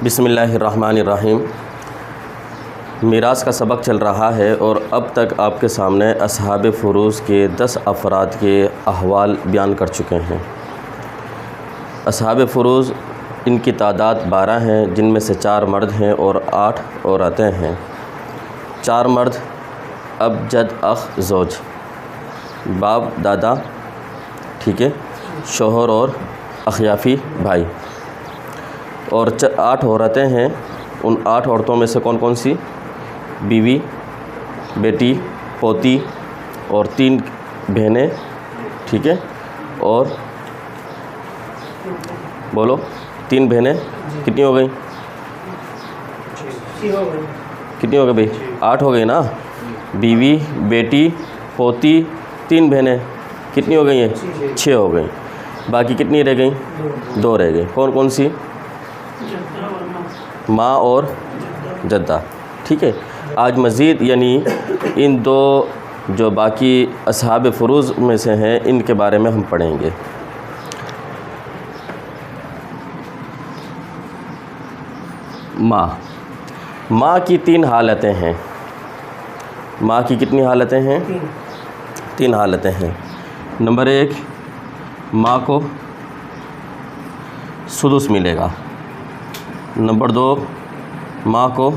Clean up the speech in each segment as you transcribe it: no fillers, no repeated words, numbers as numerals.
बिस्मिल्लाहिर्रहमानिर्रहीम। मीरास का सबक चल रहा है और अब तक आपके सामने असहाब फ़ुरूज़ के 10 अफराद के अहवाल बयान कर चुके हैं। असहाब फ़ुरूज़ इनकी तादाद 12 हैं, जिनमें से 4 मर्द हैं और 8 औरतें हैं। 4 मर्द अब, जद, अख, ज़ौज, बाप, दादा, ठीक है, शोहर और अखियाफ़ी भाई, और 8 औरतें हैं। उन 8 औरतों में से कौन कौन सी? बीवी, बेटी, पोती और 3 बहनें, ठीक है। और बोलो, 3 बहनें कितनी हो गई? कितनी हो गई भाई? 8 हो गई ना। बीवी, बेटी, पोती, 3 बहनें कितनी हो गई हैं? 6 हो गई। बाकी कितनी रह गई? 2 रह गई। कौन कौन सी? माँ और जद्दा, ठीक है। आज मज़ीद यानी इन 2 जो बाकी असहाब फ़ुरूज़ में से हैं, इनके बारे में हम पढ़ेंगे। माँ की 3 हालतें हैं। माँ की कितनी हालतें हैं? 3 हालतें हैं। नंबर 1, माँ को सुदुस मिलेगा। नंबर 2, माँ को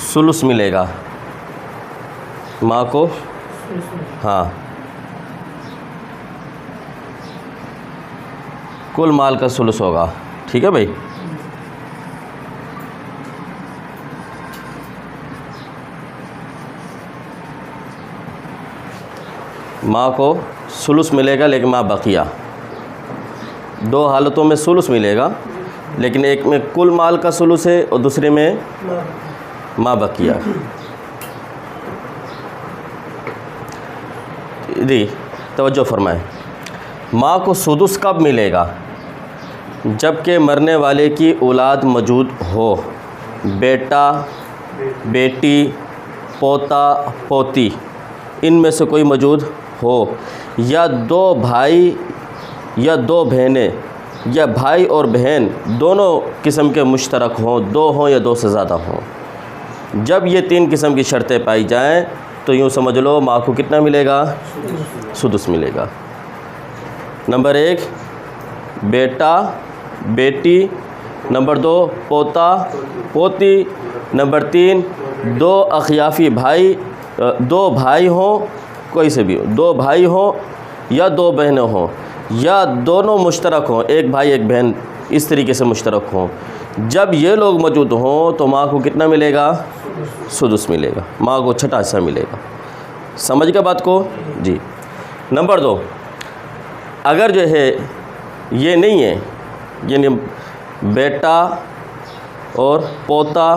सुलुस मिलेगा। माँ को, हाँ, कुल माल का सुलुस होगा, ठीक है भाई। माँ को सुलुस मिलेगा, लेकिन माँ बकिया। 2 हालतों में सुलुस मिलेगा, लेकिन एक में कुल माल का सुलुस है और दूसरे में माँ बकिया। जी, तवज्जो फरमाएं। माँ को सुदुस कब मिलेगा? जबकि मरने वाले की औलाद मौजूद हो। बेटा, बेटी, पोता, पोती, इनमें से कोई मौजूद हो, या 2 भाई या 2 बहनें, या भाई और बहन दोनों किस्म के मुश्तरक हों, 2 हों या 2 से ज़्यादा हों। जब ये 3 किस्म की शर्तें पाई जाएं तो यूँ समझ लो माँ को कितना मिलेगा? सुदुस मिलेगा। नंबर 1 बेटा, बेटी। नंबर 2 पोता, पोती। नंबर 3 2 अखियाफ़ी भाई, 2 भाई हों, कोई से भी हो, 2 भाई हों या 2 बहनें हों, या दोनों मुश्तरक हों, एक भाई एक बहन, इस तरीके से मुश्तरक हों। जब ये लोग मौजूद हों तो माँ को कितना मिलेगा? सुदुस मिलेगा। माँ को छठा हिस्सा मिलेगा। समझ गए बात को? जी। नंबर 2, अगर जो है ये नहीं है, यानी बेटा और पोता,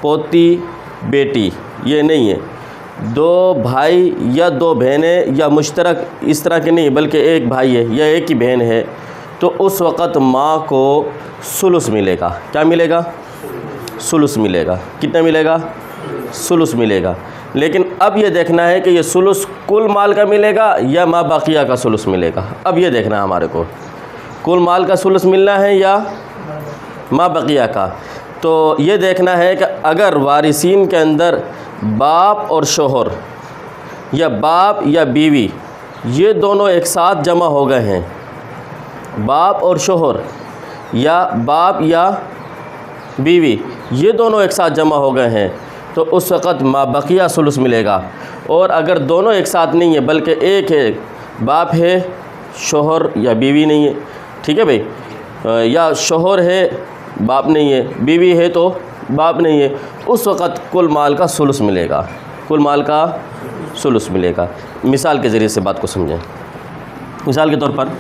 पोती, बेटी, ये नहीं है, 2 भाई या 2 बहनें या मुश्तरक इस तरह के नहीं, बल्कि एक भाई है या एक ही बहन है, तो उस वक़्त माँ को सुलुस मिलेगा। क्या मिलेगा? सुलुस मिलेगा। कितना मिलेगा? सुलुस मिलेगा। लेकिन अब ये देखना है कि ये सुलुस कुल माल का मिलेगा या माँ बाकिया का सुलुस मिलेगा। अब ये देखना है हमारे को, कुल माल का सुलुस मिलना है या माँ बाकिया का। तो ये देखना है कि अगर वारिसीन के अंदर बाप और शोहर, या बाप या बीवी, ये दोनों एक साथ जमा हो गए हैं, बाप और शोहर या बाप या बीवी, ये दोनों एक साथ जमा हो गए हैं, तो उस वक़्त माँ बकिया सुलुस मिलेगा। और अगर दोनों एक साथ नहीं है, बल्कि एक है, बाप है, शोहर या बीवी नहीं है, ठीक है भाई, या शोहर है, बाप नहीं है, बीवी है तो बाप नहीं है, उस वक़्त कुल माल का सुलुस मिलेगा। कुल माल का सुलुस मिलेगा। मिसाल के ज़रिए से बात को समझें। मिसाल के तौर पर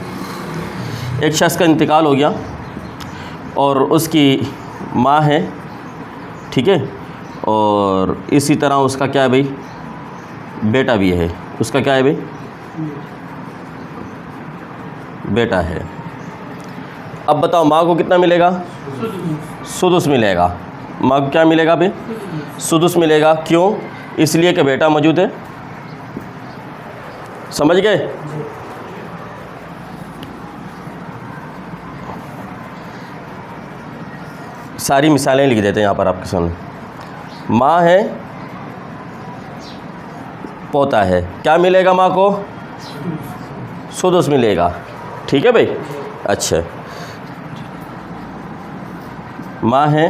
एक शख्स का इंतकाल हो गया और उसकी माँ है, ठीक है, और इसी तरह उसका क्या है भाई? बेटा भी है। उसका क्या है भाई? बेटा है। अब बताओ माँ को कितना मिलेगा? सुदुस मिलेगा। माँ को क्या मिलेगा भाई? सुदुस मिलेगा। क्यों? इसलिए कि बेटा मौजूद है। समझ गए? सारी मिसालें लिख देते हैं यहाँ पर आपके सामने। माँ है, पोता है, क्या मिलेगा माँ को? सुदुस मिलेगा। ठीक है भाई। अच्छा, माँ है,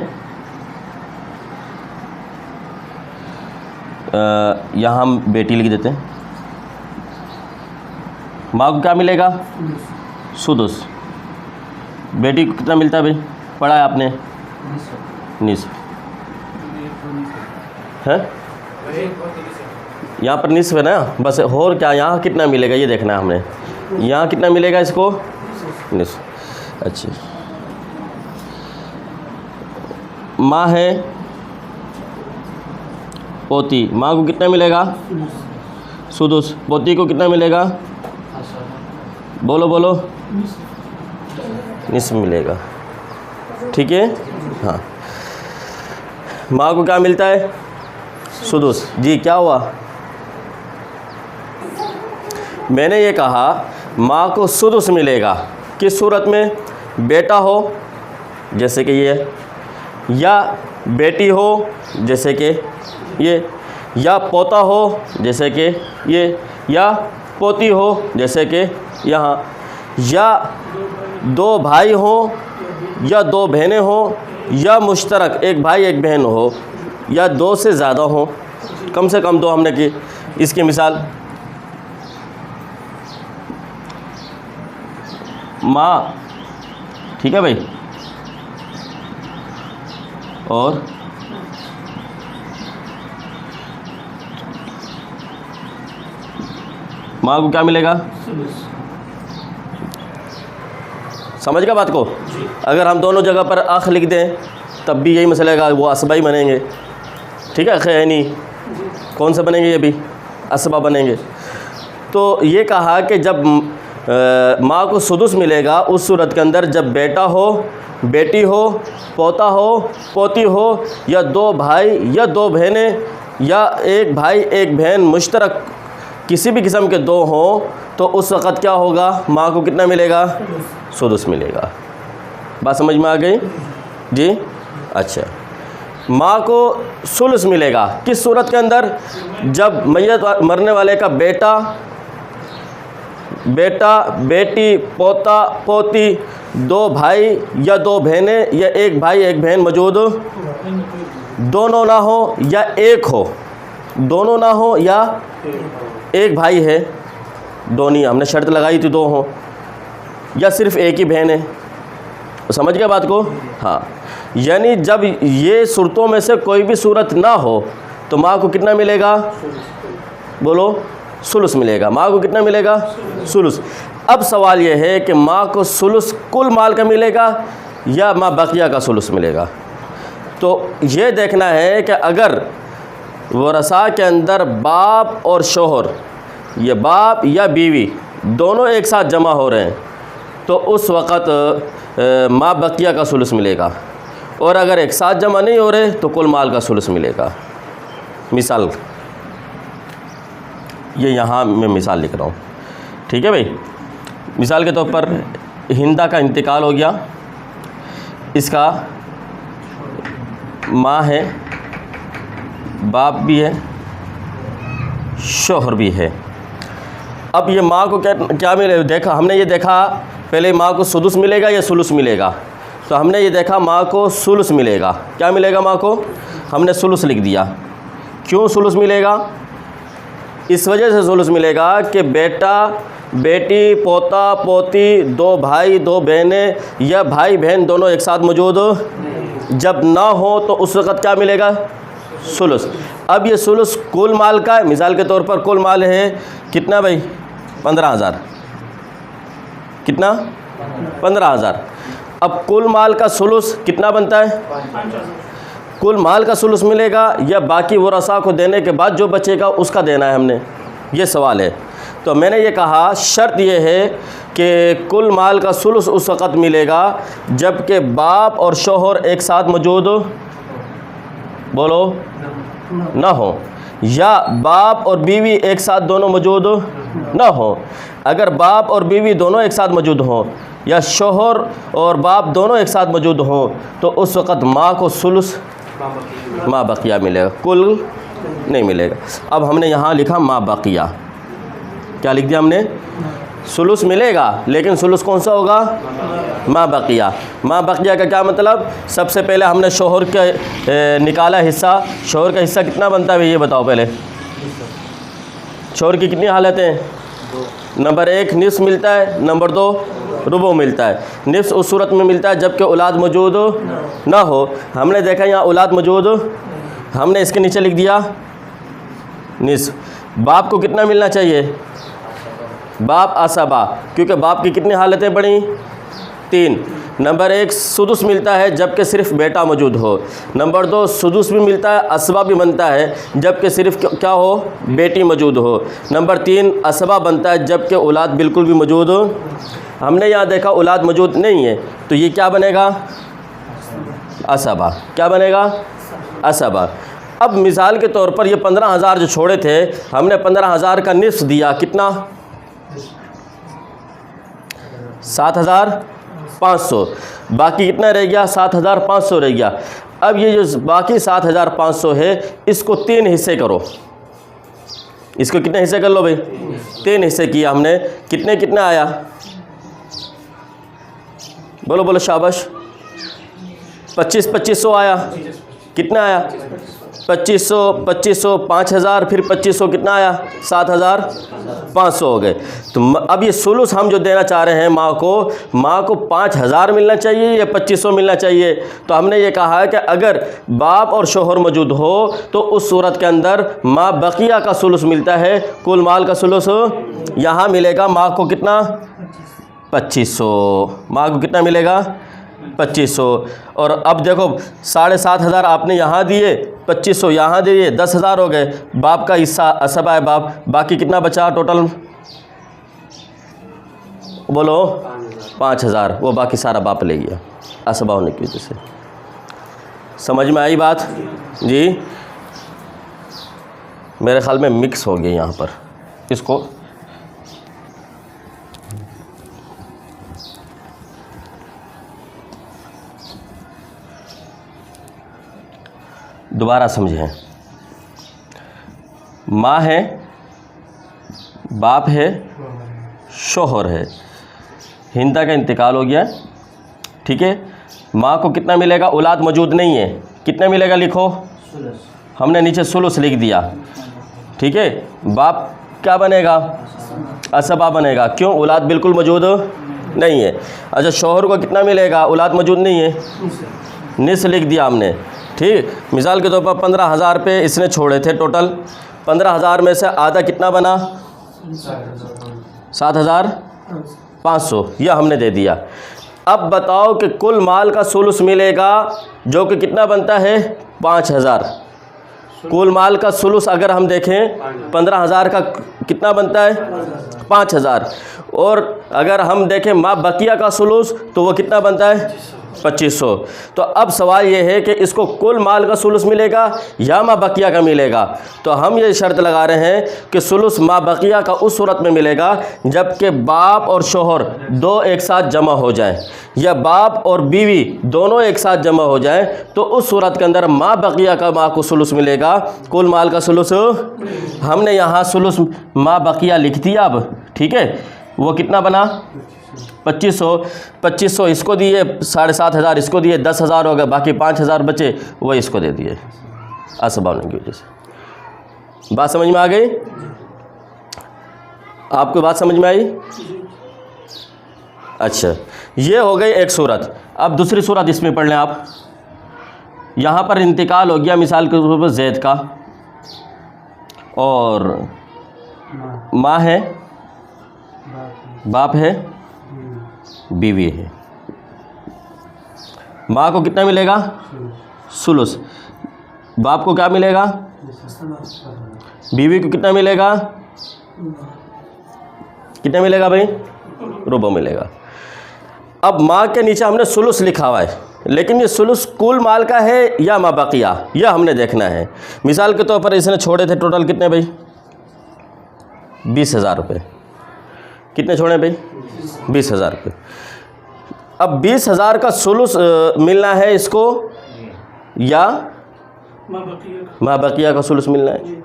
यहाँ हम बेटी लिख देते हैं। माँ को क्या मिलेगा? सुदुस। बेटी को कितना मिलता है भाई? पढ़ा है आपने? निस्फ है, यहाँ पर निस्फ है ना बस। और क्या यहाँ कितना मिलेगा ये देखना है हमने। यहाँ कितना मिलेगा इसको? निस्फ। अच्छा, माँ है, पोती, माँ को कितना मिलेगा? सुदुस। पोती को कितना मिलेगा? बोलो बोलो। निस्फ मिलेगा। ठीक है। हाँ, माँ को क्या मिलता है? सुदुस। जी क्या हुआ? मैंने ये कहा माँ को सुदुस मिलेगा किस सूरत में? बेटा हो जैसे कि ये, या बेटी हो जैसे कि ये, या पोता हो जैसे कि ये, या पोती हो जैसे कि यहाँ, या दो भाई हो, या दो बहनें हो, या मुश्तरक एक भाई एक बहन हो, या दो से ज़्यादा हो। कम से कम दो हमने की। इसकी मिसाल माँ, ठीक है भाई, और माँ को क्या मिलेगा? समझ गया बात को? अगर हम दोनों जगह पर अख लिख दें तब भी यही मसला है, वो असबा ही बनेंगे। ठीक है, खैनी कौन से बनेंगे? ये भी असबा बनेंगे। तो ये कहा कि जब माँ को सुदुस मिलेगा उस सूरत के अंदर जब बेटा हो, बेटी हो, पोता हो, पोती हो, या दो भाई या दो बहनें, या एक भाई एक बहन मुश्तरक किसी भी किस्म के दो हों, तो उस वक़्त क्या होगा? माँ को कितना मिलेगा? सुदुस मिलेगा। बात समझ में आ गई जी? अच्छा, माँ को सुलुस मिलेगा किस सूरत के अंदर? जब मैयत मरने वाले का बेटा, बेटी, पोता, पोती, दो भाई या दो बहनें, या एक भाई एक बहन मौजूद, दोनों ना हो या एक हो, दोनों ना हो या एक भाई है, दोनों हमने शर्त लगाई थी दो हो, या सिर्फ एक ही बहन है। समझ गए बात को? हाँ, यानी जब ये सूरतों में से कोई भी सूरत ना हो तो माँ को कितना मिलेगा? बोलो। सुलुस मिलेगा। माँ को कितना मिलेगा? सुलुस। अब सवाल ये है कि माँ को सुलुस कुल माल का मिलेगा या माँ बकिया का सुलुस मिलेगा? तो ये देखना है कि अगर वरसा के अंदर बाप और शोहर, ये बाप या बीवी दोनों एक साथ जमा हो रहे हैं तो उस वक़्त माँ बकिया का सुलुस मिलेगा, और अगर एक साथ जमा नहीं हो रहे तो कुल माल का सुलुस मिलेगा। मिसाल, ये यहाँ मैं मिसाल लिख रहा हूँ। ठीक है भाई। मिसाल के तौर पर हिंदा का इंतकाल हो गया, इसका माँ है, बाप भी है, शोहर भी है। अब ये माँ को क्या मिले? देखा हमने, ये देखा पहले माँ को सुदुस मिलेगा या सुलुस मिलेगा, तो हमने ये देखा माँ को सुलुस मिलेगा। क्या मिलेगा माँ को? हमने सुलुस लिख दिया। क्यों सुलुस मिलेगा? इस वजह से सुलुस मिलेगा कि बेटा, बेटी, पोता, पोती, दो भाई दो बहनें, या भाई बहन दोनों एक साथ मौजूद जब ना हो तो उस वक़्त क्या मिलेगा? सुलुस। अब ये सुलुस कुल माल का है। मिसाल के तौर पर कुल माल है कितना भाई? 15,000। कितना? 15,000। अब कुल माल का सुलुस कितना बनता है? कुल माल का सुलुस मिलेगा या बाकी वरसा को देने के बाद जो बचेगा उसका देना है हमने? ये सवाल है। तो मैंने ये कहा शर्त ये है कि कुल माल का सुलुस उस वक़्त मिलेगा जबकि बाप और शोहर एक साथ मौजूद, बोलो, ना हो, या बाप और बीवी एक साथ दोनों मौजूद ना हो। अगर बाप और बीवी दोनों एक साथ मौजूद हों या शोहर और बाप दोनों एक साथ मौजूद हों तो उस वक़्त माँ को सुलुस माँ बकिया मिलेगा, कुल नहीं मिलेगा। अब हमने यहाँ लिखा माँ बकिया, क्या लिख दिया हमने? सुलुस मिलेगा, लेकिन सुलुस कौन सा होगा? माँ बकिया। माँ बकिया का क्या मतलब? सबसे पहले हमने शोहर के निकाला हिस्सा। शोहर का हिस्सा कितना बनता है ये बताओ पहले। शोहर की कितनी हालतें? नंबर 1 निस्फ मिलता है, नंबर 2 रुबो मिलता है। निस्फ उस सूरत में मिलता है जबकि औलाद मौजूद ना हो। हमने देखा यहाँ औलाद मौजूद, हमने इसके नीचे लिख दिया निस्फ। बाप को कितना मिलना चाहिए? बाप असबा, क्योंकि बाप की कितनी हालतें पड़ी? 3। नंबर 1 सुदुस मिलता है जबकि सिर्फ बेटा मौजूद हो। नंबर 2 सुदुस भी मिलता है, असबा भी बनता है जबकि सिर्फ क्या हो? बेटी मौजूद हो। नंबर 3 असबा बनता है जबकि औलाद बिल्कुल भी मौजूद हो। हमने यहाँ देखा औलाद मौजूद नहीं है, तो ये क्या बनेगा? असबा। क्या बनेगा? असबा। अब मिसाल के तौर पर ये 15,000 जो छोड़े थे, हमने 15,000 का निस्फ दिया, कितना? 7,500। बाकी कितना रह गया? 7,500 रह गया। अब ये जो बाकी 7,500 है, इसको 3 हिस्से करो। इसको कितने हिस्से कर लो भाई? 3 हिस्से किया हमने। कितने कितने आया? बोलो बोलो शाबाश। 2500 आया। कितना आया? 2500 5,000, फिर 2500 कितना आया? 7,500 हो गए। तो अब ये सुलुस हम जो देना चाह रहे हैं माँ को 5,000 मिलना चाहिए या 2500 मिलना चाहिए? तो हमने ये कहा है कि अगर बाप और शोहर मौजूद हो तो उस सूरत के अंदर माँ बकिया का सुलुस मिलता है, कुल माल का सुलुस यहाँ मिलेगा माँ को कितना? 2500। माँ को कितना मिलेगा? 2500। और अब देखो 7,500 आपने यहाँ दिए, 2500 यहाँ दिए, 10,000 हो गए। बाप का हिस्सा असबा है बाप, बाकी कितना बचा टोटल? बोलो 5,000। वो बाकी सारा बाप ले गया असबा होने की वजह से। समझ में आई बात जी? मेरे ख्याल में मिक्स हो गया यहाँ पर, इसको दोबारा समझें। माँ है, बाप है, शोहर है, हिंदा का इंतकाल हो गया, ठीक है। माँ को कितना मिलेगा? औलाद मौजूद नहीं है, कितना मिलेगा लिखो? हमने नीचे सुलुस लिख दिया, ठीक है। बाप क्या बनेगा? असबा बनेगा। क्यों? औलाद बिल्कुल मौजूद नहीं है। अच्छा, शोहर को कितना मिलेगा? औलाद मौजूद नहीं है, निस लिख दिया हमने, ठीक। मिसाल के तौर पर 15,000 पे इसने छोड़े थे टोटल। 15,000 में से आधा कितना बना? 7,500, यह हमने दे दिया। अब बताओ कि कुल माल का सुलुस मिलेगा जो कि कितना बनता है? 5,000। कुल माल का सुलुस अगर हम देखें 15,000 का कितना बनता है? 5,000। और अगर हम देखें माँ बकिया का सुलुस तो वो कितना बनता है? 2500। तो अब सवाल ये है कि इसको कुल माल का सुलुस मिलेगा या माँ बकिया का मिलेगा? तो हम ये शर्त लगा रहे हैं कि सुलुस माँ बकिया का उस सूरत में मिलेगा जबकि बाप और शोहर दो एक साथ जमा हो जाएं, या बाप और बीवी दोनों एक साथ जमा हो जाएं, तो उस सूरत के अंदर माँ बकिया का माँ को सुलुस मिलेगा, कुल माल का सुलुस। हमने यहाँ सुलुस माँ बकिया लिख दिया अब, ठीक है। वो कितना बना? 2500 इसको दिए, 7,500 इसको दिए, 10,000 हो गए, बाकी 5,000 बचे, वो इसको दे दिए असबा होने की वजह से। बात समझ में आ गई? आपको बात समझ में आई? अच्छा, ये हो गई एक सूरत। अब दूसरी सूरत इसमें पढ़ लें आप। यहाँ पर इंतकाल हो गया मिसाल के तौर पर जैद का, और माँ है, बाप है, बीवी है। माँ को कितना मिलेगा? सुलुस। बाप को क्या मिलेगा? बीवी को कितना मिलेगा? कितना मिलेगा भाई? रुबा मिलेगा। अब माँ के नीचे हमने सुलुस लिखा हुआ है, लेकिन ये सुलुस कुल माल का है या माँ बकिया, यह हमने देखना है। मिसाल के तौर पर इसने छोड़े थे टोटल कितने भाई? 20,000 रुपये। कितने छोड़े भाई? 20,000 रुपये। अब 20,000 का सुलुस मिलना है इसको या माँ बकिया का सुलुस मिलना है,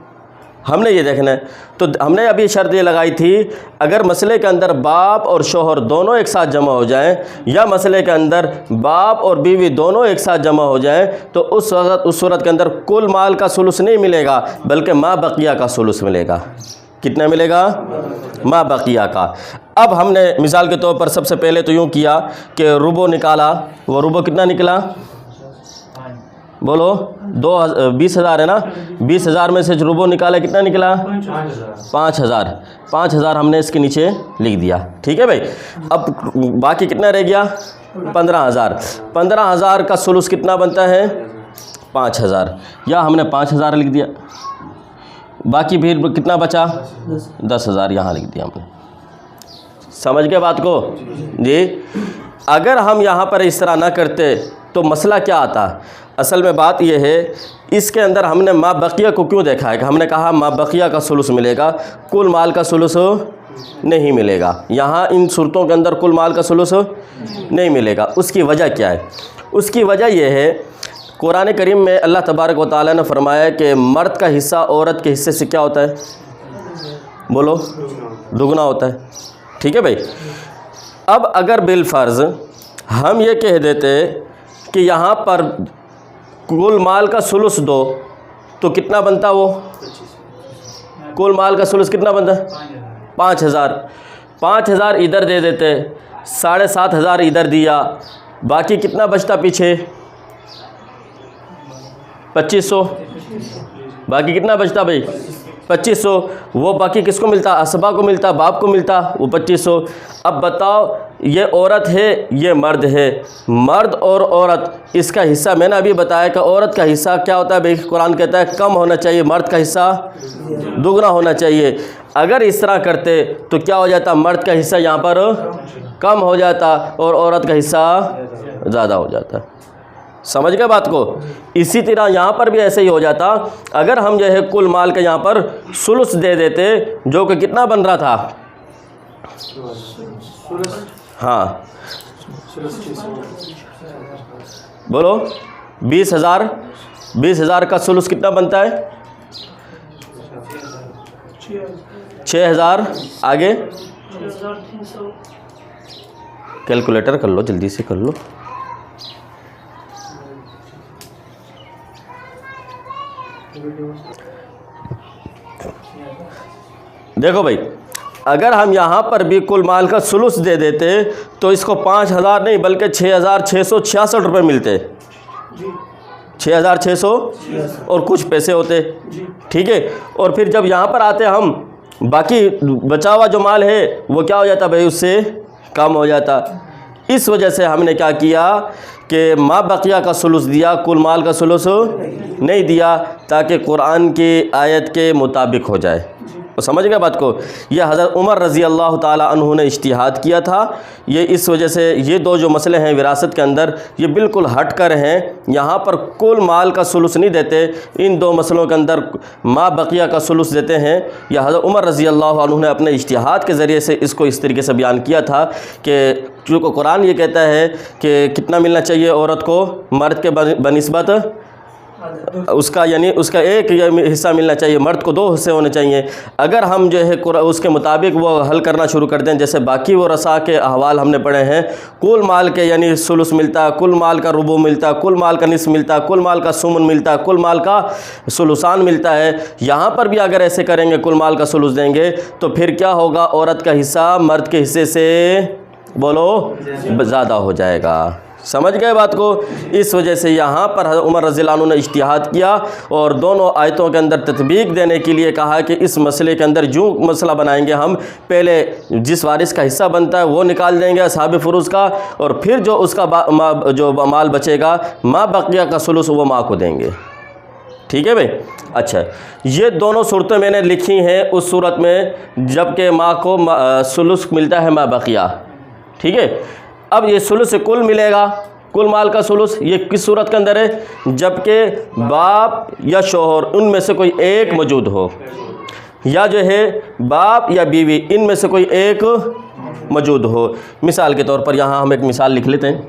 हमने ये देखना है। तो हमने अभी शर्त ये लगाई थी, अगर मसले के अंदर बाप और शोहर दोनों एक साथ जमा हो जाएं या मसले के अंदर बाप और बीवी दोनों एक साथ जमा हो जाएं, तो उस सूरत के अंदर कुल माल का सुलुस नहीं मिलेगा, बल्कि माँ बकिया का सुलुस मिलेगा। कितना मिलेगा? माँ बकिया का। अब हमने मिसाल के तौर पर सबसे पहले तो यूँ किया कि रुबो निकाला, वो रुबो कितना निकला? बोलो 20,000 है ना, 20,000 में से रुबो निकाला, कितना निकला? 5,000। 5,000 हमने इसके नीचे लिख दिया, ठीक है भाई। अब बाकी कितना रह गया? 15,000। 15,000 का सुलुस कितना बनता है? 5,000, या हमने 5,000 लिख दिया, बाकी फिर कितना बचा? 10,000 यहाँ लिख दिया हमने। समझ गए बात को जी? अगर हम यहाँ पर इस तरह ना करते तो मसला क्या आता? असल में बात यह है, इसके अंदर हमने माँ बकिया को क्यों देखा है कि हमने कहा माँ बकिया का सुलुस मिलेगा, कुल माल का सुलुस नहीं मिलेगा। यहाँ इन सूरतों के अंदर कुल माल का सुलुस नहीं मिलेगा। उसकी वजह क्या है? उसकी वजह यह है, कुरान करीम में अल्लाह तबारक व तआला ने फरमाया कि मर्द का हिस्सा औरत के हिस्से से क्या होता है? बोलो, दुगना होता है, ठीक है भाई। अब अगर बिलफ़र्ज़ हम ये कह देते कि यहाँ पर कुल माल का सुलुस दो, तो कितना बनता? वो कुल माल का सुलुस कितना बनता है? 5,000। 5,000 इधर दे देते, 7,500 इधर दिया, बाकी कितना बचता पीछे? 2,500। बाकी कितना बचता भाई? 2,500। वो बाकी किसको मिलता? असबा को मिलता, बाप को मिलता, वो 2,500। अब बताओ, ये औरत है, ये मर्द है, मर्द और औरत, इसका हिस्सा मैंने अभी बताया कि औरत का हिस्सा क्या होता है भाई? कुरान कहता है कम होना चाहिए, मर्द का हिस्सा दुगना होना चाहिए। अगर इस तरह करते तो क्या हो जाता? मर्द का हिस्सा यहाँ पर कम हो जाता और औरत का हिस्सा ज़्यादा हो जाता। समझ गए बात को? इसी तरह यहाँ पर भी ऐसे ही हो जाता। अगर हम जो है कुल माल के यहाँ पर सुलुस दे देते, जो कि कितना बन रहा था? हाँ बोलो, 20,000। 20,000 का सुलुस कितना बनता है? 6,000। आगे कैलकुलेटर कर लो, जल्दी से कर लो। देखो भाई, अगर हम यहाँ पर भी कुल माल का सुलुस दे देते तो इसको 5,000 नहीं बल्कि 6,666 रुपये मिलते। 6,600 और कुछ पैसे होते, ठीक है। और फिर जब यहाँ पर आते हम, बाकी बचा हुआ जो माल है वो क्या हो जाता भाई? उससे कम हो जाता। इस वजह से हमने क्या किया कि माँ बकिया का सुलुस दिया, कुल माल का सुलुस नहीं दिया, ताकि कुरान की आयत के मुताबिक हो जाए। तो समझ गए बात को? यह हज़रत उमर रज़ी अल्लाह ताला अन्हु ने इज्तिहाद किया था। ये इस वजह से ये दो जो मसले हैं विरासत के अंदर, ये बिल्कुल हट कर हैं। यहाँ पर कुल माल का सुलुस नहीं देते, इन दो मसलों के अंदर माँ बकिया का सुलुस देते हैं। यह हज़रत उमर रज़ी अल्लाह अन्हु ने अपने इज्तिहाद के ज़रिए से इसको इस तरीके से बयान किया था कि चूँकि कुरान ये कहता है कि कितना मिलना चाहिए औरत को मर्द के बनिस्बत उसका, यानी उसका एक हिस्सा मिलना चाहिए, मर्द को 2 हिस्से होने चाहिए। अगर हम जो है उसके मुताबिक वो हल करना शुरू कर दें, जैसे बाकी वो रसा के अहवाल हमने पढ़े हैं, कुल माल के यानी सुलुस मिलता, कुल माल का रुबू मिलता, कुल माल का निस्फ मिलता, कुल माल का सुमन मिलता, कुल माल का सुलुसान मिलता है। यहाँ पर भी अगर ऐसे करेंगे, कुल माल का सुलुस देंगे, तो फिर क्या होगा? औरत का हिस्सा मर्द के हिस्से से बोलो ज़्यादा हो जाएगा। समझ गए बात को? इस वजह से यहाँ पर उमर रज़ियल्लाहु अन्हु ने इज्तिहाद किया और दोनों आयतों के अंदर तत्बीक देने के लिए कहा कि इस मसले के अंदर जो मसला बनाएंगे हम, पहले जिस वारिस का हिस्सा बनता है वो निकाल देंगे असहाब फ़ुरूज़ का, और फिर जो उसका जो माल बचेगा माँ बकिया का सुलुस वो माँ को देंगे। ठीक है भाई? अच्छा, ये दोनों सूरतें मैंने लिखी हैं उस सूरत में जबकि माँ को सुलुस मिलता है माँ बकिया। ठीक है। अब ये सुलुस कुल मिलेगा, कुल माल का सुलुस, ये किस सूरत के अंदर है? जबकि बाप या शोहर उनमें से कोई एक मौजूद हो, या जो है बाप या बीवी इनमें से कोई एक मौजूद हो। मिसाल के तौर पर यहाँ हम एक मिसाल लिख लेते हैं।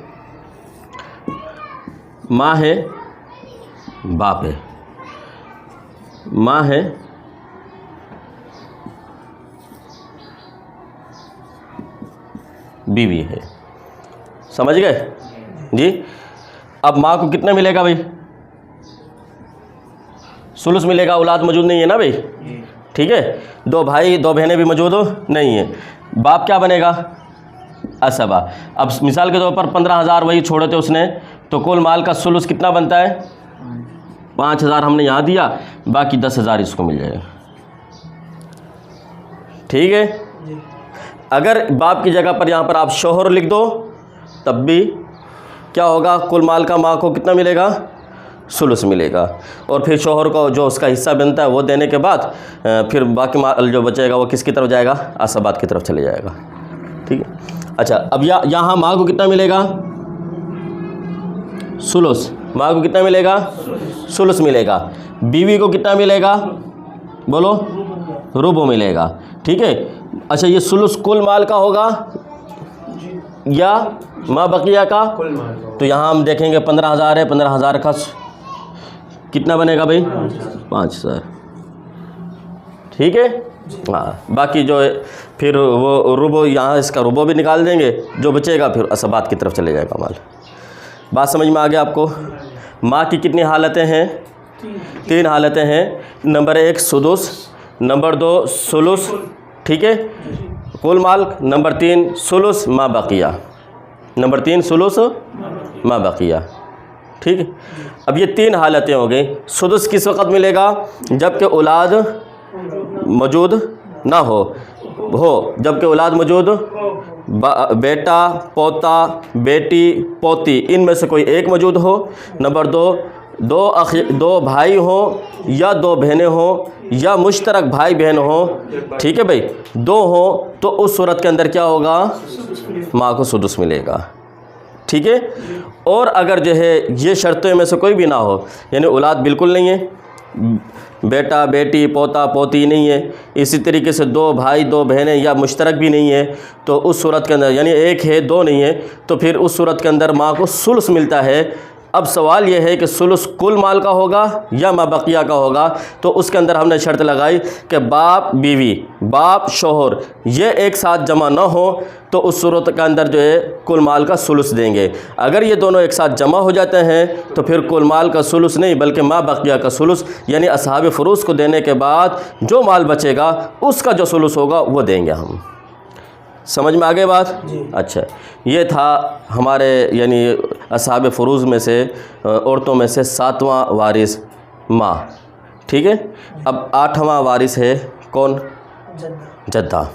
माँ है, बाप है, माँ है, बीवी है। समझ गए जी। अब माँ को कितना मिलेगा भाई? सुलुस मिलेगा, औलाद मौजूद नहीं है ना भाई, ठीक है। दो भाई दो बहनें भी मौजूद हो नहीं है। बाप क्या बनेगा? असबा। अब मिसाल के तौर पर 15,000 वही छोड़े थे उसने, तो कुल माल का सुलुस कितना बनता है? 5,000 हमने यहाँ दिया, बाकी 10,000 इसको मिल जाएगा, ठीक है। अगर बाप की जगह पर यहाँ पर आप शोहर लिख दो तब भी क्या होगा? कुल माल का माँ को कितना मिलेगा? सुलुस मिलेगा। और फिर शोहर को जो उसका हिस्सा बनता है वो देने के बाद फिर बाकी माल जो बचेगा वो किसकी तरफ जाएगा? असबात की तरफ चले जाएगा, ठीक है। अच्छा, अब यहाँ माँ को कितना मिलेगा? सुलुस। माँ को कितना मिलेगा? सुलुस मिलेगा। बीवी को कितना मिलेगा? बोलो, रुबो मिलेगा, ठीक है। अच्छा, ये सुलुस कुल माल का होगा या माँ बकिया का? तो यहाँ हम देखेंगे 15,000 है, 15,000 का कितना बनेगा भाई? 5,000, ठीक है। हाँ, बाकी जो है फिर वो रुबो, यहाँ इसका रुबो भी निकाल देंगे, जो बचेगा फिर असबात की तरफ चले जाएगा माल। बात समझ में आ गया आपको? माँ की कितनी हालतें हैं? 3 हालतें हैं। नंबर 1 सुदुस, नंबर 2 सुलुस, ठीक है, कुल माल। नंबर 3 सुलुस माँ बकिया, नंबर 3 सुलुस माँ बकिया, ठीक है। अब ये 3 हालतें हो गई। सुदुस किस वक़्त मिलेगा? जबकि औलाद मौजूद ना हो, जबकि औलाद मौजूद, बेटा, पोता, बेटी, पोती, इनमें से कोई एक मौजूद हो। नंबर 2 दो भाई हो या 2 बहनें हो या मुश्तरक भाई बहन हो, ठीक है भाई, 2 हो, तो उस सूरत के अंदर क्या होगा? माँ को सुदुस मिलेगा, ठीक है। और अगर जो है ये शर्तों में से कोई भी ना हो, यानी औलाद बिल्कुल नहीं है, बेटा बेटी पोता पोती नहीं है, इसी तरीके से 2 भाई 2 बहनें या मुश्तरक भी नहीं है, तो उस सूरत के अंदर, यानी 1 है 2 नहीं है, तो फिर उस सूरत के अंदर माँ को सुलुस मिलता है। अब सवाल यह है कि सुलुस कुल माल का होगा या माँ बकिया का होगा? तो उसके अंदर हमने शर्त लगाई कि बाप बीवी, बाप शोहर, ये एक साथ जमा ना हो, तो उस सूरत के अंदर जो है कुल माल का सुलुस देंगे। अगर ये दोनों एक साथ जमा हो जाते हैं तो फिर कुल माल का सुलुस नहीं बल्कि माँ बकिया का सुलुस, यानी असहाब फुरूस को देने के बाद जो माल बचेगा उसका जो सुलुस होगा वो देंगे हम। समझ में आ गई बात? अच्छा, ये था हमारे यानी असहाब फुरूज़ में से औरतों में से 7वां वारिस माँ, ठीक है। अब 8वां वारिस है कौन? जद्दा।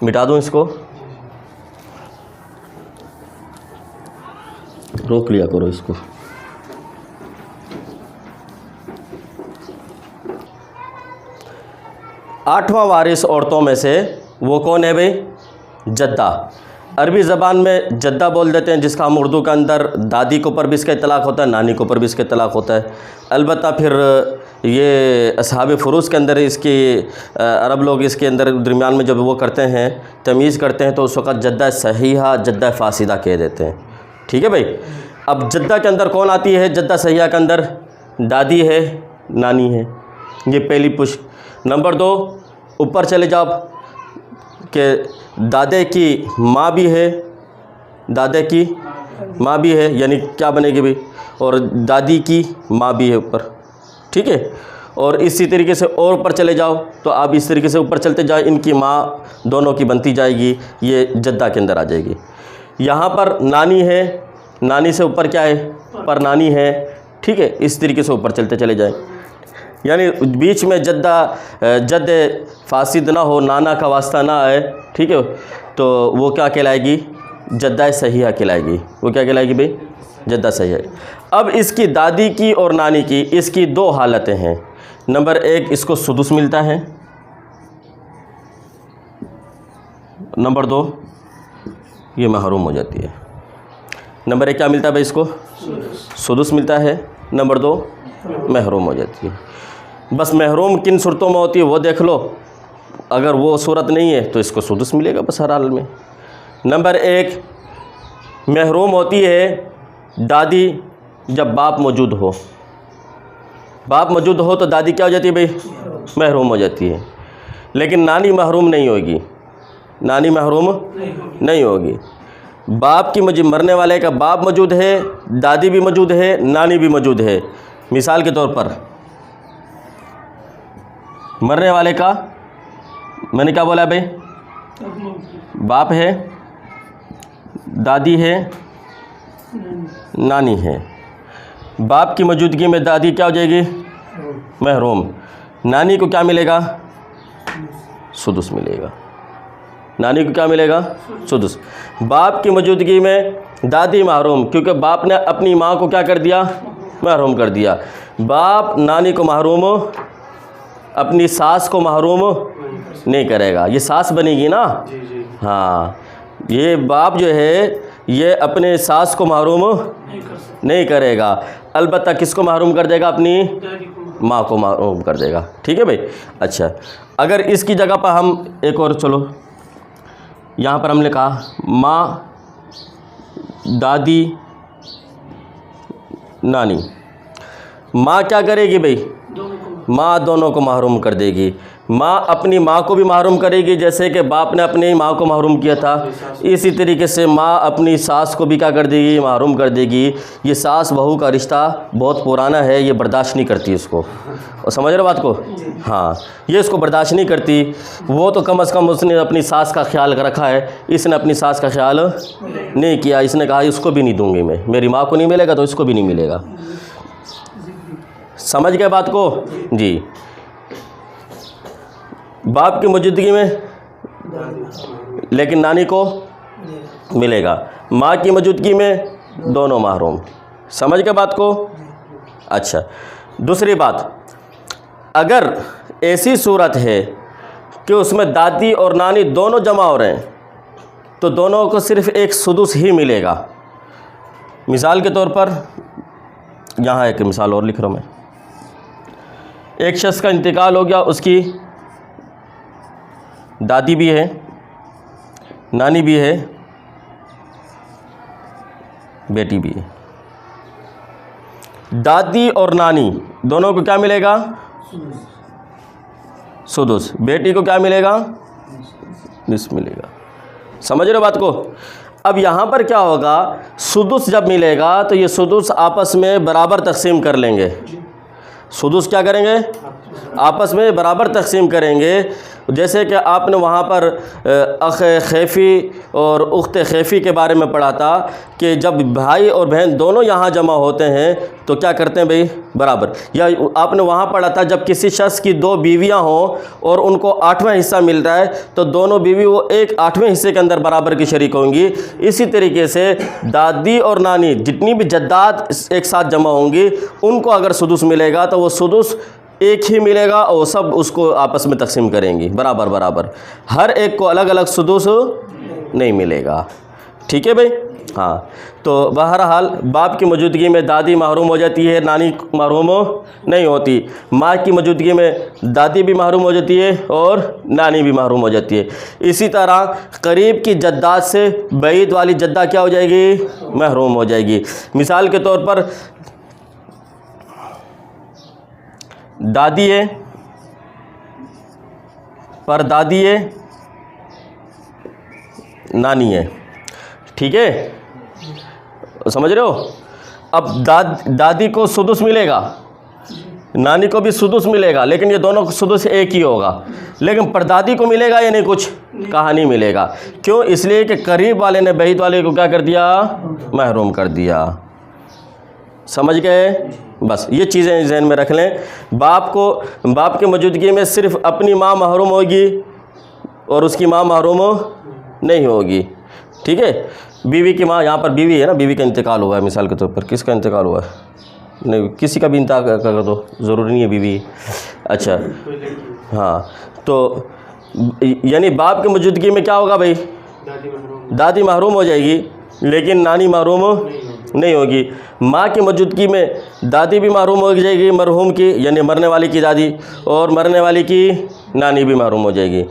मिटा दूँ इसको, रोक लिया करो इसको। आठवां वारिस औरतों में से वो कौन है भाई? जद्दा। अरबी ज़बान में जद्दा बोल देते हैं, जिसका हम उर्दू के अंदर दादी के ऊपर भी इसका इतलाक़ होता है, नानी के ऊपर भी इसका इतलाक़ होता है। अलबत्ता फिर ये असहाब फुरूज़ के अंदर इसकी अरब लोग इसके अंदर दरमियान में जब वो करते हैं तमीज़ करते हैं तो उस वक़्त जद्दा सहीहा जद्दा फ़ासिदा कह देते हैं, ठीक है भाई। अब जद्दा के अंदर कौन आती है? जद्दा सहीहा के अंदर दादी है, नानी है, ये पहली पुश। नंबर 2 ऊपर चले जाओ कि दादे की माँ भी है, दादे की माँ भी है, यानी क्या बनेगी भाई? और दादी की माँ भी है ऊपर, ठीक है। और इसी तरीके से और ऊपर चले जाओ तो आप इस तरीके से ऊपर चलते जाओ, इनकी माँ दोनों की बनती जाएगी, ये जद्दा के अंदर आ जाएगी। यहाँ पर नानी है, नानी से ऊपर क्या है? पर नानी है, ठीक है। इस तरीके से ऊपर चलते चले जाएं, यानी बीच में जद्द फासिद ना हो, नाना का वास्ता ना आए, ठीक है, तो वो क्या कहलाएगी? जद्दा सहीहा कहलाएगी। वो क्या कहलाएगी भाई? जद्दा सहीहा। अब इसकी दादी की और नानी की इसकी 2 हालतें हैं। नंबर 1 इसको सुदुस मिलता है, नंबर 2 ये महरूम हो जाती है। नंबर 1 क्या मिलता है भाई? इसको सुदुस मिलता है, नंबर 2 महरूम हो जाती है। बस महरूम किन सूरतों में होती है वो देख लो, अगर वो सूरत नहीं है तो इसको सुदुस मिलेगा बस हर हाल में। नंबर 1, महरूम होती है दादी जब बाप मौजूद हो। बाप मौजूद हो तो दादी क्या हो जाती है भाई? महरूम हो जाती है। लेकिन नानी महरूम नहीं होगी, नानी महरूम नहीं होगी। बाप की मरने वाले का बाप मौजूद है, दादी भी मौजूद है, नानी भी मौजूद है। मिसाल के तौर पर मरने वाले का, मैंने क्या बोला भाई? बाप है, दादी है, नानी है। बाप की मौजूदगी में दादी क्या हो जाएगी? महरूम। नानी को क्या मिलेगा? सुदुस मिलेगा। नानी को क्या मिलेगा? सुदुस। बाप की मौजूदगी में दादी महरूम, क्योंकि बाप ने अपनी माँ को क्या कर दिया? महरूम कर दिया। बाप नानी को महरूम, अपनी सास को महरूम नहीं करेगा। ये सास बनेगी ना? हाँ, ये बाप जो है ये अपने सास को महरूम नहीं करेगा, अलबत्ता किसको महरूम कर देगा? अपनी माँ को महरूम कर देगा। ठीक है भाई। अच्छा, अगर इसकी जगह पर हम एक और, चलो यहाँ पर हमने कहा माँ, दादी, नानी। माँ क्या करेगी भाई? माँ दोनों को महरूम कर देगी। माँ अपनी माँ को भी महरूम करेगी, जैसे कि बाप ने अपनी माँ को महरूम किया था। इसी तरीके से माँ अपनी सास को भी क्या कर देगी? महरूम कर देगी। ये सास बहू का रिश्ता बहुत पुराना है, ये बर्दाश्त नहीं करती इसको। और समझ रहे हो बात को? हाँ, ये इसको बर्दाश्त नहीं करती। वो तो कम से कम उसने अपनी सास का ख्याल रखा है, इसने अपनी सास का ख्याल नहीं किया। इसने कहा इसको भी नहीं दूंगी मैं, मेरी माँ को नहीं मिलेगा तो इसको भी नहीं मिलेगा। समझ गए बात को? जी। बाप की मौजूदगी में लेकिन नानी को मिलेगा, माँ की मौजूदगी में दोनों महरूम। समझ गए बात को? अच्छा, दूसरी बात, अगर ऐसी सूरत है कि उसमें दादी और नानी दोनों जमा हो रहे हैं तो दोनों को सिर्फ एक सुदुस ही मिलेगा। मिसाल के तौर पर यहाँ एक मिसाल और लिख रहा हूँ मैं। एक शख्स का इंतकाल हो गया, उसकी दादी भी है, नानी भी है, बेटी भी है। दादी और नानी दोनों को क्या मिलेगा? सुदुस। बेटी को क्या मिलेगा? निस मिलेगा। समझ रहे हो बात को? अब यहाँ पर क्या होगा? सुदुस जब मिलेगा तो ये सुदुस आपस में बराबर तकसीम कर लेंगे। सुदुस क्या करेंगे? आपस में बराबर तकसीम करेंगे। जैसे कि आपने वहाँ पर अख खैफ़ी और उख्त खैफ़ी के बारे में पढ़ा था कि जब भाई और बहन दोनों यहाँ जमा होते हैं तो क्या करते हैं भाई? बराबर। या आपने वहाँ पढ़ा था जब किसी शख्स की 2 बीवियाँ हों और उनको 8वां हिस्सा मिल रहा है तो दोनों बीवी वो एक 8वें हिस्से के अंदर बराबर की शरीक होंगी। इसी तरीके से दादी और नानी जितनी भी जद्दाद एक साथ जमा होंगी उनको अगर सुदुस मिलेगा तो वो सुदुस एक ही मिलेगा और सब उसको आपस में तकसीम करेंगी बराबर बराबर। हर एक को अलग अलग सुदुस नहीं मिलेगा। ठीक है भाई? हाँ, तो बहरहाल बाप की मौजूदगी में दादी महरूम हो जाती है, नानी महरूम नहीं होती। माँ की मौजूदगी में दादी भी महरूम हो जाती है और नानी भी महरूम हो जाती है। इसी तरह करीब की जद्दाद से बैद वाली जद्दा क्या हो जाएगी? महरूम हो जाएगी। मिसाल के तौर पर दादी है, परदादी है, नानी है। ठीक है, समझ रहे हो? अब दादी को सुदुस मिलेगा, नानी को भी सुदुस मिलेगा, लेकिन ये दोनों को सुदुस एक ही होगा। लेकिन परदादी को मिलेगा या नहीं? कुछ कहा नहीं मिलेगा। क्यों? इसलिए कि करीब वाले ने बहीद वाले को क्या कर दिया? महरूम कर दिया। समझ गए? बस ये चीज़ें जहन में रख लें। बाप की मौजूदगी में सिर्फ अपनी माँ महरूम होगी और उसकी माँ महरूम नहीं होगी। ठीक है? बीवी की माँ, यहाँ पर बीवी है ना, बीवी का इंतकाल हुआ है मिसाल के तौर पर। किसका इंतकाल हुआ है? नहीं, किसी का भी इंतकाल कर दो, ज़रूरी नहीं है बीवी। अच्छा, हाँ, तो यानी बाप की मौजूदगी में क्या होगा भाई? दादी महरूम हो जाएगी लेकिन नानी महरूम नहीं होगी। माँ की मौजूदगी में दादी भी महरूम हो जाएगी, मरहूम की यानी मरने वाली की दादी, और मरने वाली की नानी भी महरूम हो जाएगी।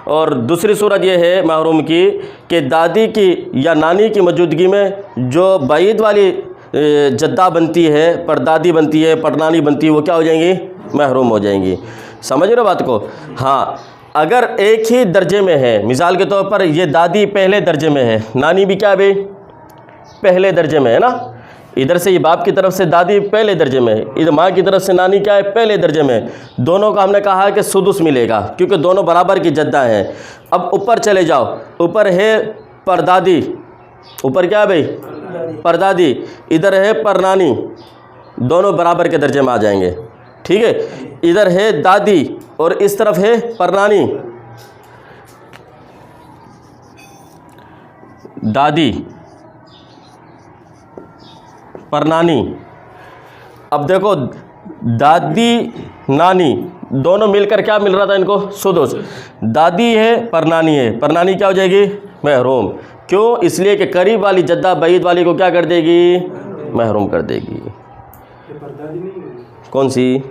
और दूसरी सूरत ये है महरूम की कि दादी की या नानी की मौजूदगी में जो बाईद वाली जद्दा बनती है, परदादी बनती है, परनानी बनती है, वो क्या हो जाएंगी? महरूम हो जाएंगी। समझ रहे हो बात को? हाँ, अगर एक ही दर्जे में है, मिसाल के तौर पर ये दादी पहले दर्जे में है, नानी भी क्या भाई पहले दर्जे में है ना। इधर से ये बाप की तरफ से दादी पहले दर्जे में है, इधर माँ की तरफ से नानी क्या है? पहले दर्जे में। दोनों का हमने कहा कि सुदुस मिलेगा क्योंकि दोनों बराबर की जद्दा हैं। अब ऊपर चले जाओ, ऊपर है परदादी, ऊपर क्या है भाई? परदादी, इधर है परनानी, दोनों बराबर के दर्जे में आ जाएंगे। ठीक है, इधर है दादी और इस तरफ है परनानी, दादी परनानी। अब देखो दादी नानी दोनों मिलकर क्या मिल रहा था इनको? सुदुस। दादी है परनानी है, परनानी क्या हो जाएगी? महरूम। क्यों? इसलिए कि करीब वाली जद्दा बईद वाली को क्या कर देगी? महरूम कर देगी। कौन सी?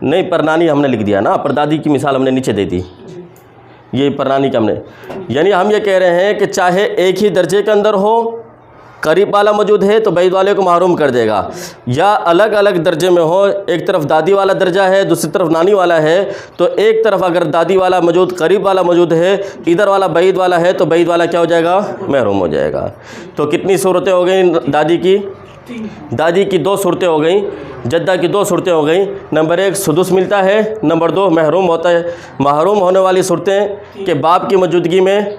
नहीं, परनानी हमने लिख दिया ना, परदादी की मिसाल हमने नीचे दे दी, ये परनानी का हमने। यानी हम ये कह रहे हैं कि चाहे एक ही दर्जे के अंदर हो, करीब वाला मौजूद है तो बईद वाले को महरूम कर देगा, या अलग अलग दर्जे में हो, एक तरफ दादी वाला दर्जा है, दूसरी तरफ नानी वाला है, तो एक तरफ अगर दादी वाला मौजूद, करीब वाला मौजूद है, इधर वाला बईद वाला है, तो बईद वाला क्या हो जाएगा? महरूम हो जाएगा। तो कितनी सूरतें हो गई दादी की? दादी की 2 सूरतें हो गई, जद्दा की 2 सूरतें हो गई। नंबर 1 सुदुस मिलता है, नंबर 2 महरूम होता है। महरूम होने वाली सूरतें कि बाप की मौजूदगी में,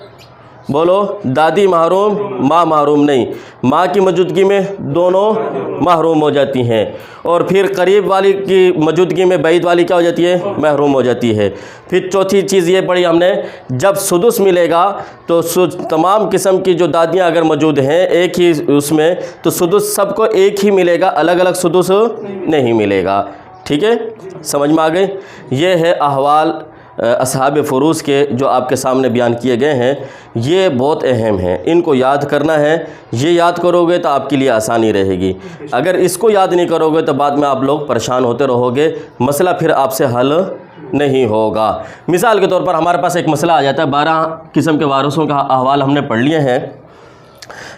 बोलो, दादी महरूम, माँ महरूम नहीं, माँ की मौजूदगी में दोनों महरूम हो जाती हैं। और फिर करीब वाली की मौजूदगी में बईद वाली क्या हो जाती है? महरूम हो जाती है। फिर चौथी चीज़ ये पढ़ी हमने, जब सुदुस मिलेगा तो तमाम किस्म की जो दादियाँ अगर मौजूद हैं एक ही उसमें, तो सुदुस सबको एक ही मिलेगा, अलग अलग सुदुस नहीं मिलेगा। ठीक है, समझ में आ गई? ये है अहवाल असहाब फ़ुरूज़ के जो आपके सामने बयान किए गए हैं, ये बहुत अहम हैं, इनको याद करना है। ये याद करोगे तो आपके लिए आसानी रहेगी। अगर इसको याद नहीं करोगे तो बाद में आप लोग परेशान होते रहोगे, मसला फिर आपसे हल नहीं होगा। मिसाल के तौर पर हमारे पास एक मसला आ जाता है, 12 किस्म के वारिसों का अहवाल हमने पढ़ लिए हैं।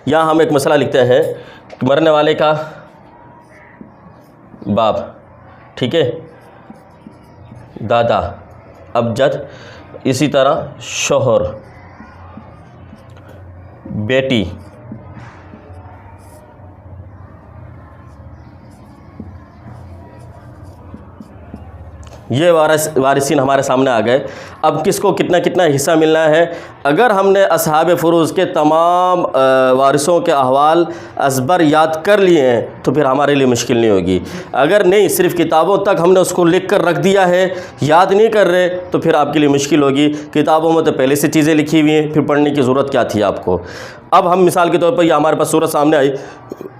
यहाँ हम एक मसला लिखते हैं, मरने वाले का बाप, ठीक है, दादा, अबजद, इसी तरह शोहर, बेटी, ये वारिसीन हमारे सामने आ गए। अब किसको कितना कितना हिस्सा मिलना है? अगर हमने असहाब फ़ुरूज़ के तमाम वारिसों के अहवाल असबर याद कर लिए हैं तो फिर हमारे लिए मुश्किल नहीं होगी। अगर नहीं, सिर्फ़ किताबों तक हमने उसको लिख कर रख दिया है, याद नहीं कर रहे, तो फिर आपके लिए मुश्किल होगी। किताबों में तो पहले से चीज़ें लिखी हुई हैं, फिर पढ़ने की ज़रूरत क्या थी आपको? अब हम मिसाल के तौर पर, यह हमारे पास सूरत सामने आई,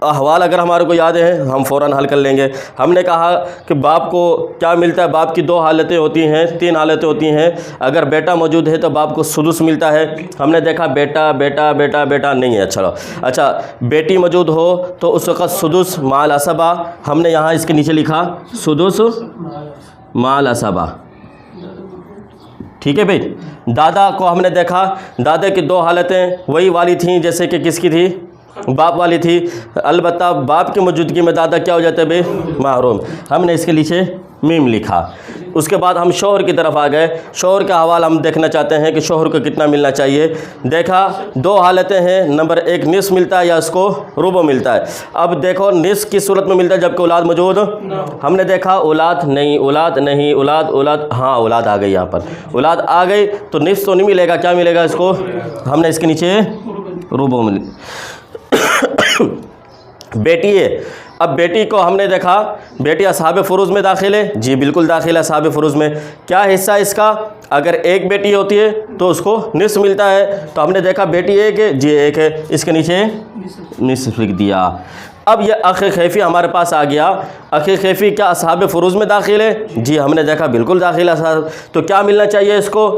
अहवाल अगर हमारे को याद है हम फ़ौरन हल कर लेंगे। हमने कहा कि बाप को क्या मिलता है? बाप की 2 हालतें होती हैं, 3 हालतें होती हैं। अगर बेटा मौजूद है तो बाप को सुदुस मिलता है। हमने देखा बेटा बेटा बेटा बेटा नहीं है। अच्छा, बेटी मौजूद हो तो उस वक़्त सुदुस माल असबा, हमने यहाँ इसके नीचे लिखा सुदुस माल असबा। ठीक है भाई। दादा को हमने देखा, दादा की 2 हालतें वही वाली थी जैसे कि किसकी थी? बाप वाली थी। अलबत्ता बाप की मौजूदगी में दादा क्या हो जाता है भाई? महरूम। हमने इसके नीचे मीम लिखा। उसके बाद हम शोहर की तरफ आ गए। शोहर का हवाला हम देखना चाहते हैं कि शोहर को कितना मिलना चाहिए। देखा 2 हालतें हैं, नंबर 1 निस मिलता है या इसको रुबो मिलता है। अब देखो निस किस सूरत में मिलता है जबकि औलाद मौजूद, हमने देखा औलाद नहीं, औलाद नहीं, औलाद, हाँ औलाद आ गई। यहाँ पर औलाद आ गई तो निस तो नहीं मिलेगा, क्या मिलेगा इसको? हमने इसके नीचे रुबो मिल। बेटी है, अब बेटी को हमने देखा, बेटी असहाब फ़ुरूज़ में दाखिल है, जी बिल्कुल दाखिल है असहाब फ़ुरूज़ में। क्या हिस्सा है इसका? अगर एक बेटी होती है तो उसको निस्फ मिलता है, तो हमने देखा बेटी 1 है, जी 1 है, इसके नीचे निस्फ लिख दिया। अब यह अख़ खैफ़ी हमारे पास आ गया। अख़ खैफ़ी क्या असहाब फ़ुरूज़ में दाखिल है? जी हमने देखा बिल्कुल दाखिल है। तो क्या मिलना चाहिए इसको?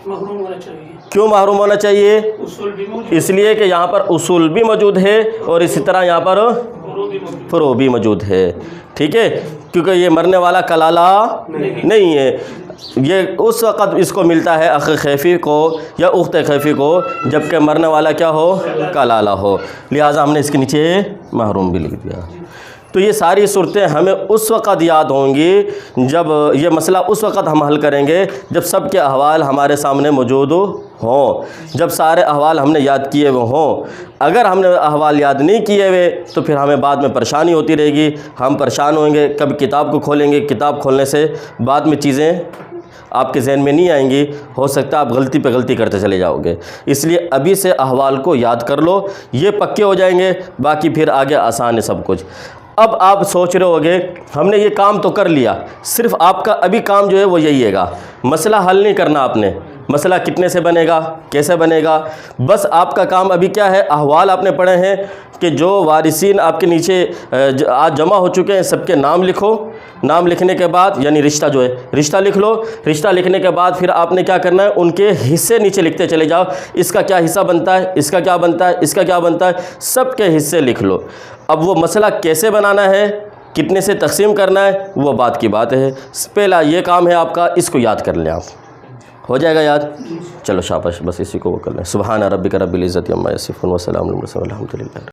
महरूम होना चाहिए। क्यों महरूम होना चाहिए? उसूल भी मौजूद, इसलिए कि यहाँ पर उसूल भी मौजूद है और इसी तरह यहाँ पर फुरू भी मौजूद। फ़ुरू भी मौजूद है। ठीक है, क्योंकि ये मरने वाला कलाला नहीं है। ये उस वक़्त इसको मिलता है अख़ खैफ़ी को या उख्त खैफ़ी को जबकि मरने वाला क्या हो? कलाला हो। लिहाजा हमने इसके नीचे महरूम भी लिख दिया। तो ये सारी सूरतें हमें उस वक़्त याद होंगी जब ये मसला उस वक़्त हम हल करेंगे जब सब के अहवाल हमारे सामने मौजूद हों, जब सारे अहवाल हमने याद किए हुए हों। अगर हमने अहवाल याद नहीं किए हुए तो फिर हमें बाद में परेशानी होती रहेगी, हम परेशान होंगे। कभी किताब को खोलेंगे, किताब खोलने से बाद में चीज़ें आपके जहन में नहीं आएंगी, हो सकता है आप गलती पे गलती करते चले जाओगे। इसलिए अभी से अहवाल को याद कर लो, ये पक्के हो जाएंगे, बाकी फिर आगे आसान है सब कुछ। अब आप सोच रहे होगे हमने ये काम तो कर लिया, सिर्फ आपका अभी काम जो है वो यही हैगा, मसला हल नहीं करना आपने। मसला कितने से बनेगा, कैसे बनेगा, बस आपका काम अभी क्या है, अहवाल आपने पढ़े हैं कि जो वारिसीन आपके नीचे आज जमा हो चुके हैं सबके नाम लिखो। नाम लिखने के बाद यानी रिश्ता जो है रिश्ता लिख लो। रिश्ता लिखने के बाद फिर आपने क्या करना है, उनके हिस्से नीचे लिखते चले जाओ। इसका क्या हिस्सा बनता है, इसका क्या बनता है, इसका क्या बनता है, सबके हिस्से लिख लो। अब वो मसला कैसे बनाना है, कितने से तकसीम करना है, वो बात की बात है। पहला ये काम है आपका, इसको याद कर लें आप, हो जाएगा याद। चलो शाबाश, बस इसी को वो कर लें। सुभान रब्बिक रब्बिल इज़्ज़ति अम्मा यसिफ़ून व सलामुन अलल मुरसलीन वल्हम्दुलिल्लाह।